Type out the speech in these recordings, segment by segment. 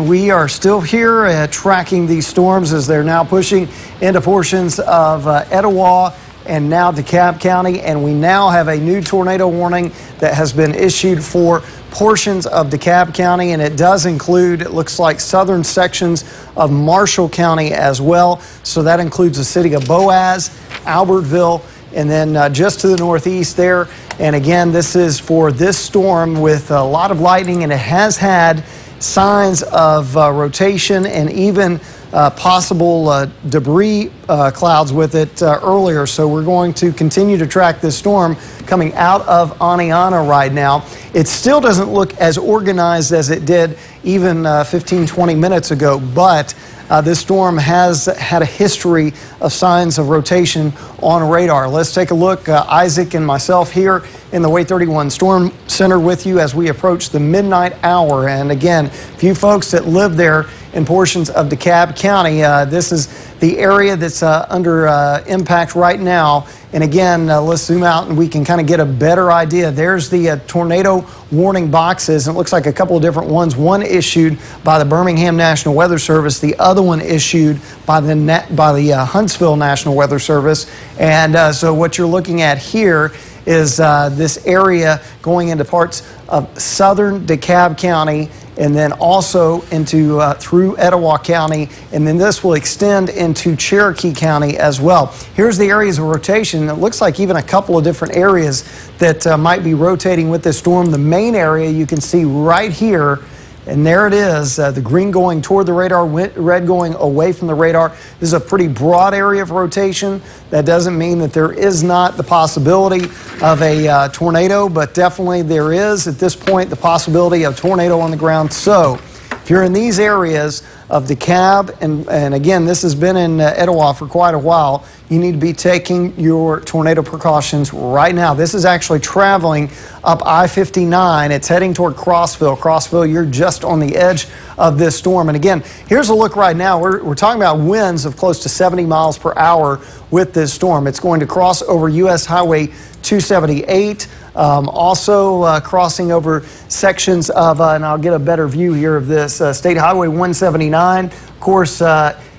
We are still here tracking these storms as they're now pushing into portions of Etowah and now DeKalb County, and we now have a new tornado warning that has been issued for portions of DeKalb County, and it does include, it looks like, southern sections of Marshall County as well. So that includes the city of Boaz, Albertville, and then just to the northeast there. And again, this is for this storm with a lot of lightning, and it has had signs of rotation and even possible debris clouds with it earlier. So we're going to continue to track this storm coming out of Aniana right now. It still doesn't look as organized as it did even 15-20 minutes ago, but this storm has had a history of signs of rotation on radar. Let's take a look. Isaac and myself here in the WAAY-31 Storm Center with you as we approach the midnight hour. And again, if you folks that live there in portions of DeKalb County, this is the area that's under impact right now. And again, let's zoom out and we can kind of get a better idea. There's the tornado warning boxes. And it looks like a couple of different ones. One issued by the Birmingham National Weather Service. The other one issued by the Huntsville National Weather Service. And so what you're looking at here is this area going into parts of southern DeKalb County, and then also into through Etowah County, and then this will extend into Cherokee County as well. Here's the areas of rotation. It looks like even a couple of different areas that might be rotating with this storm. The main area you can see right here, and there it is, the green going toward the radar, red going away from the radar. This is a pretty broad area of rotation. That doesn't mean that there is not the possibility of a tornado, but definitely there is at this point the possibility of tornado on the ground. So if you're in these areas of DeKalb, and again, this has been in Etowah for quite a while, you need to be taking your tornado precautions right now. This is actually traveling up I-59. It's heading toward Crossville. Crossville, you're just on the edge of this storm. And again, here's a look right now. We're talking about winds of close to 70 miles per hour with this storm. It's going to cross over U.S. Highway 278, also crossing over sections of, and I'll get a better view here of this, State Highway 179, of course,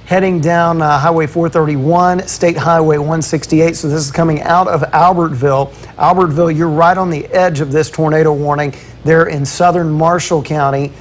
heading down Highway 431, State Highway 168. So this is coming out of Albertville. Albertville, you're right on the edge of this tornado warning there in southern Marshall County.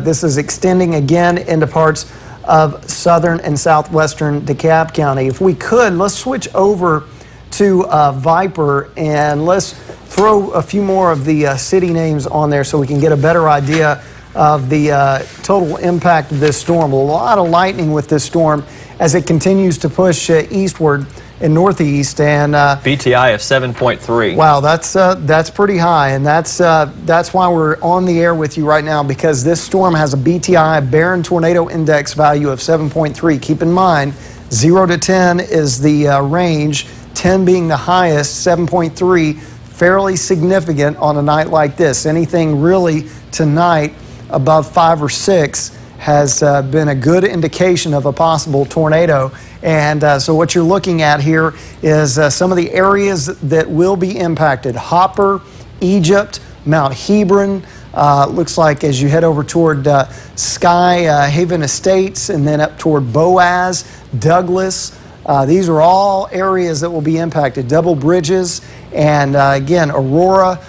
This is extending again into parts of southern and southwestern DeKalb County. If we could, let's switch over to Viper, and let's throw a few more of the city names on there so we can get a better idea of the total impact of this storm. A lot of lightning with this storm as it continues to push eastward and northeast, and BTI of 7.3. Wow, that's pretty high, and that's why we're on the air with you right now, because this storm has a BTI, Barron Tornado Index, value of 7.3. Keep in mind, 0 to 10 is the range, 10 being the highest, 7.3 fairly significant on a night like this. Anything really tonight above 5 or 6 has been a good indication of a possible tornado. And so what you're looking at here is some of the areas that will be impacted. Hopper, Egypt, Mount Hebron, looks like as you head over toward Sky Haven Estates, and then up toward Boaz, Douglas. These are all areas that will be impacted. Double Bridges, and again, Aurora,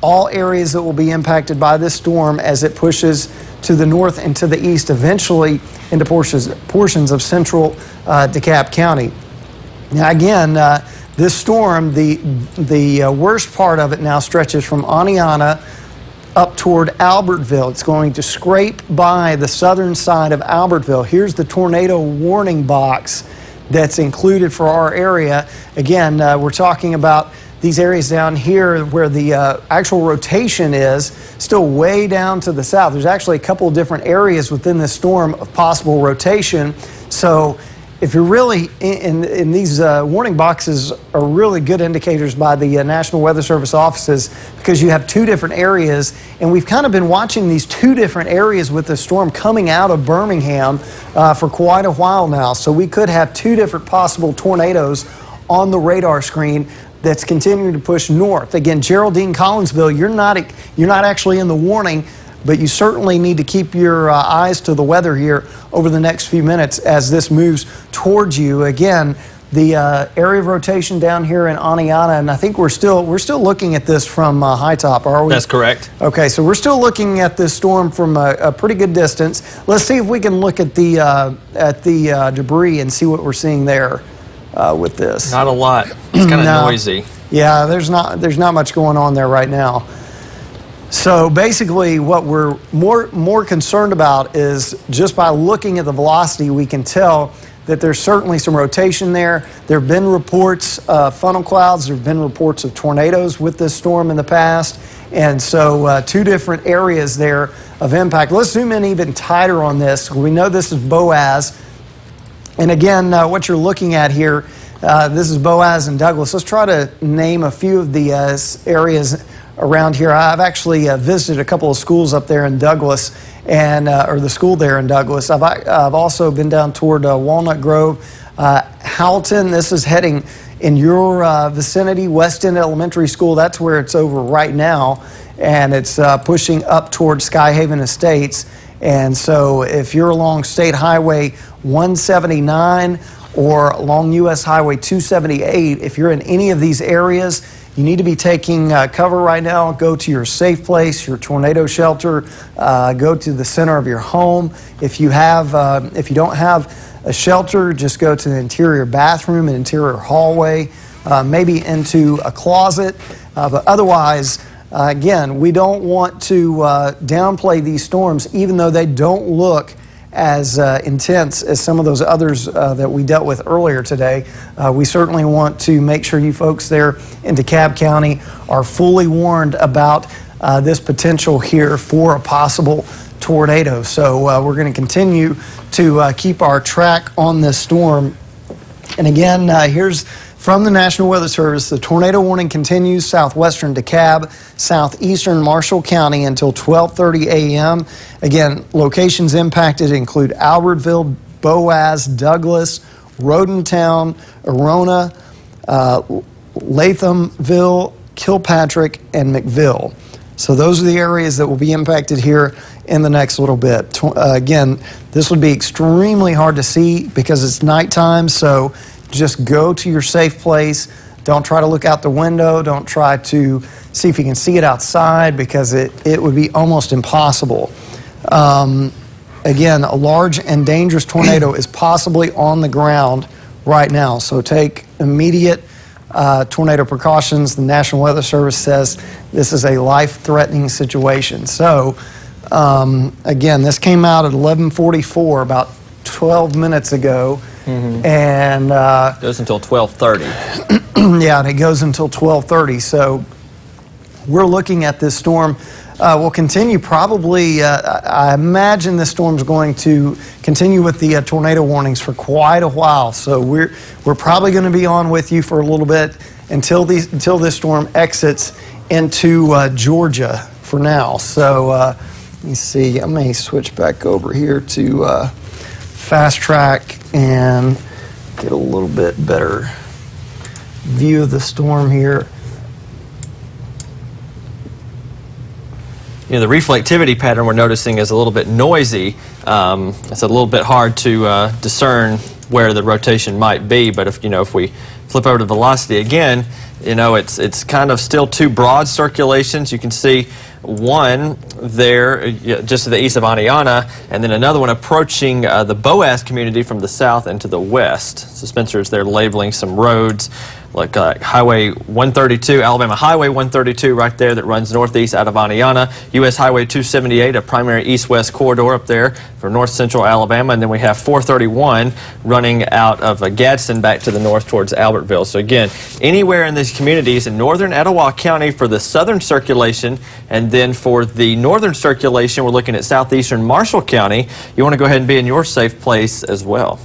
all areas that will be impacted by this storm as it pushes to the north and to the east, eventually into portions of central DeKalb County. Now again, this storm, the worst part of it now stretches from Aniana up toward Albertville. It's going to scrape by the southern side of Albertville. Here's the tornado warning box that's included for our area. Again, we're talking about these areas down here where the actual rotation is still way down to the south. There's actually a couple of different areas within this storm of possible rotation. So if you're really in these warning boxes are really good indicators by the National Weather Service offices, because you have two different areas, and we've kind of been watching these two different areas with the storm coming out of Birmingham for quite a while now. So we could have two different possible tornadoes on the radar screen that's continuing to push north. Again, Geraldine, Collinsville, you're not actually in the warning but you certainly need to keep your eyes to the weather here over the next few minutes as this moves towards you. Again, the area of rotation down here in Aniana, and I think we're still looking at this from high top, are we? That's correct. Okay, so we're still looking at this storm from a pretty good distance. Let's see if we can look at the debris and see what we're seeing there with this. Not a lot. It's kind of noisy. Yeah, there's not much going on there right now. So basically, what we're more concerned about is just by looking at the velocity, we can tell that there's certainly some rotation there. There have been reports of funnel clouds. There have been reports of tornadoes with this storm in the past. And so two different areas there of impact. Let's zoom in even tighter on this. We know this is Boaz. And again, what you're looking at here, this is Boaz and Douglas. Let's try to name a few of the areas around here. I've actually visited a couple of schools up there in Douglas, and or the school there in Douglas. I've also been down toward Walnut Grove, Howelton. This is heading in your vicinity, West End Elementary School. That's where it's over right now, and it's pushing up toward Skyhaven Estates. And so if you're along State Highway 179 or along US Highway 278, if you're in any of these areas, you need to be taking cover right now. Go to your safe place, your tornado shelter. Go to the center of your home. If you don't have a shelter, just go to the interior bathroom and interior hallway, maybe into a closet. But otherwise, again, we don't want to downplay these storms, even though they don't look as intense as some of those others that we dealt with earlier today. We certainly want to make sure you folks there in DeKalb County are fully warned about this potential here for a possible tornado. So we're going to continue to keep our track on this storm. And again, here's from the National Weather Service. The tornado warning continues southwestern DeKalb, southeastern Marshall County until 12:30 a.m. Again, locations impacted include Albertville, Boaz, Douglas, Rodentown, Arona, Lathamville, Kilpatrick, and McVille. So those are the areas that will be impacted here in the next little bit. Again, this would be extremely hard to see because it's nighttime, so just go to your safe place. Don't try to look out the window. Don't try to see if you can see it outside because it would be almost impossible. Again, a large and dangerous tornado is possibly on the ground right now, so take immediate tornado precautions. The National Weather Service says this is a life-threatening situation. So, again, this came out at 11:44, about 12 minutes ago. And goes until 12:30. Yeah, and it goes until 12:30. So we're looking at this storm. Will continue probably. I imagine this storm's going to continue with the tornado warnings for quite a while. So we're probably going to be on with you for a little bit until this storm exits into Georgia for now. So let me see. I may switch back over here to Fast Track and get a little bit better view of the storm here. You know, the reflectivity pattern we're noticing is a little bit noisy. It's a little bit hard to discern where the rotation might be, but if we flip over to velocity again, it's kind of still two broad circulations. You can see one there just to the east of Aniana, and then another one approaching the Boaz community from the south and to the west. So Spencer's there labeling some roads like Highway 132, Alabama Highway 132 right there that runs northeast out of Aniana, US Highway 278, a primary east-west corridor up there for north central Alabama, and then we have 431 running out of Gadsden back to the north towards Albertville. So again, anywhere in these communities in northern Etowah County for the southern circulation, and then for the northern circulation, we're looking at southeastern Marshall County. You want to go ahead and be in your safe place as well.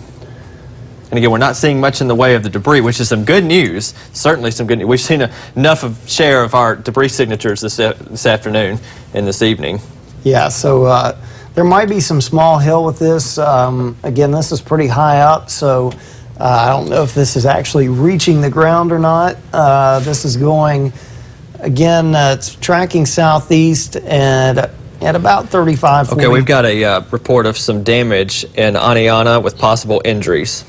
And again, we're not seeing much in the way of the debris, which is some good news. Certainly some good news. We've seen enough of share of our debris signatures this afternoon and this evening. Yeah, so there might be some small hill with this. Again, this is pretty high up, so I don't know if this is actually reaching the ground or not. This is going, again, it's tracking southeast, and at about 35, 40. Okay, we've got a report of some damage in Aniana with possible injuries,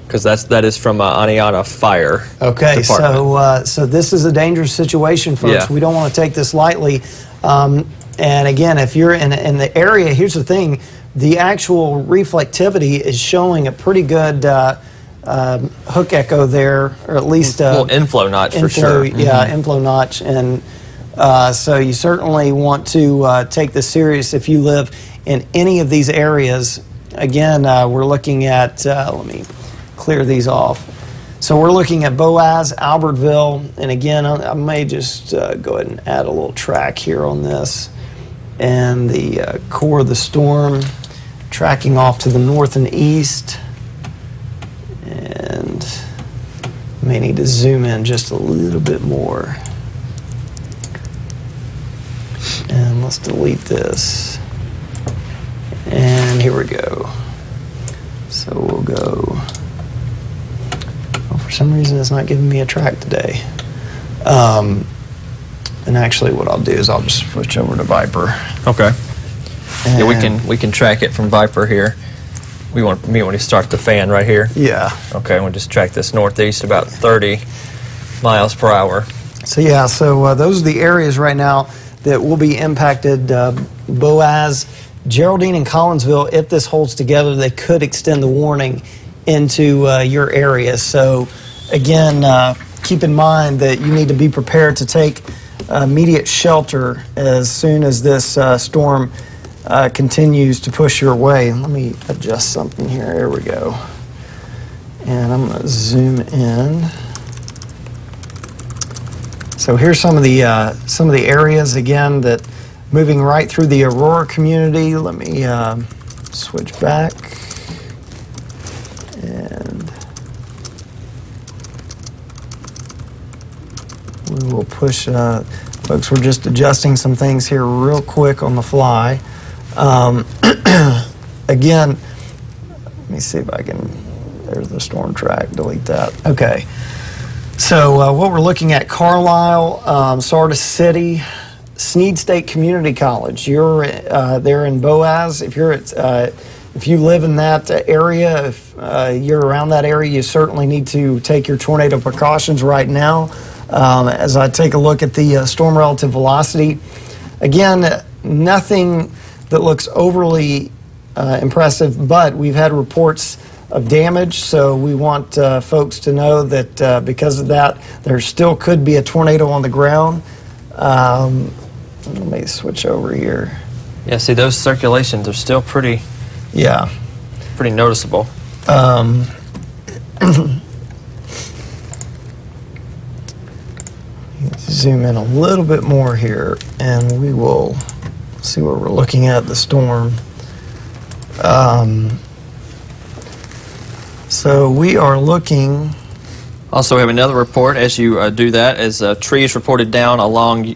because that is from Aniana Fire Okay, Department. so this is a dangerous situation, folks. Yeah. We don't want to take this lightly. And again, if you're in the area, here's the thing: the actual reflectivity is showing a pretty good hook echo there, or at least a little inflow notch for sure. Yeah, inflow notch, and so you certainly want to take this serious if you live in any of these areas. Again, we're looking at. Let me clear these off. So we're looking at Boaz, Albertville, and again, I may just go ahead and add a little track here on this. And the core of the storm tracking off to the north and east. And may need to zoom in just a little bit more. And let's delete this. And here we go. So we'll go. For some reason, it's not giving me a track today. And actually, what I'll do is I'll just switch over to Viper. Okay. Yeah, we can track it from Viper here. We want to start the fan right here. Yeah. Okay, we'll just track this northeast about 30 miles per hour. So yeah, so those are the areas right now that will be impacted. Boaz, Geraldine, and Collinsville. If this holds together, they could extend the warning into your area. So again, keep in mind that you need to be prepared to take immediate shelter as soon as this storm continues to push your way. Let me adjust something here. There we go. And I'm going to zoom in. So here's some of the areas again that moving right through the Aurora community. Let me switch back. And we will push, folks, we're just adjusting some things here real quick on the fly. Again, let me see if I can, there's the storm track, delete that. Okay, so what we're looking at, Carlisle, Sardis City, Sneed State Community College. You're there in Boaz. If you're at, if you live in that area, if you're around that area, you certainly need to take your tornado precautions right now. As I take a look at the storm relative velocity, again, nothing that looks overly impressive, but we've had reports of damage, so we want folks to know that because of that, there still could be a tornado on the ground. Let me switch over here. Yeah, see, those circulations are still pretty noticeable. Zoom in a little bit more here, and we will see what we're looking at, the storm. So we are looking. Also, we have another report as you do that, as trees reported down along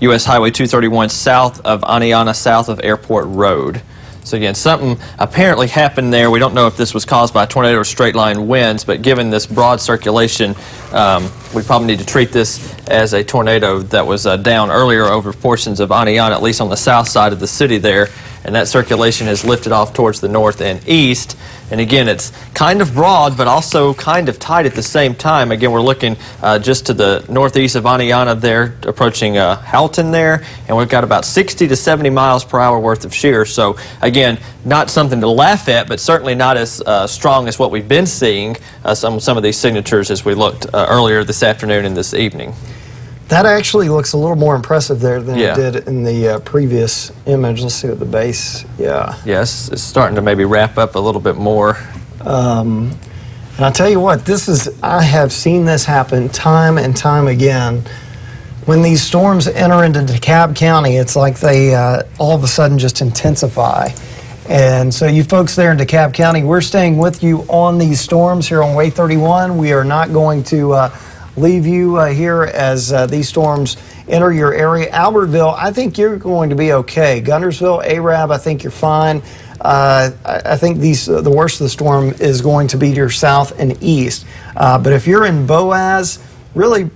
U.S. Highway 231 south of Aniana, south of Airport Road. So again, something apparently happened there. We don't know if this was caused by tornado or straight line winds, but given this broad circulation, we probably need to treat this as a tornado that was down earlier over portions of Aniana, at least on the south side of the city there. And that circulation has lifted off towards the north and east. And again, it's kind of broad, but also kind of tight at the same time. Again, we're looking just to the northeast of Aniana there, approaching Houghton there, and we've got about 60 to 70 miles per hour worth of shear. So again, not something to laugh at, but certainly not as strong as what we've been seeing some of these signatures as we looked earlier this afternoon and this evening. That actually looks a little more impressive there than Yeah. it did in the previous image. Let's see what the base, Yes, it's starting to maybe wrap up a little bit more. And I'll tell you what, I have seen this happen time and time again. When these storms enter into DeKalb County, it's like they all of a sudden just intensify. And so you folks there in DeKalb County, we're staying with you on these storms here on WAAY 31. We are not going to leave you here as these storms enter your area. Albertville, I think you're going to be okay. Guntersville, Arab, I think you're fine. I think the worst of the storm is going to be to your south and east. But if you're in Boaz, really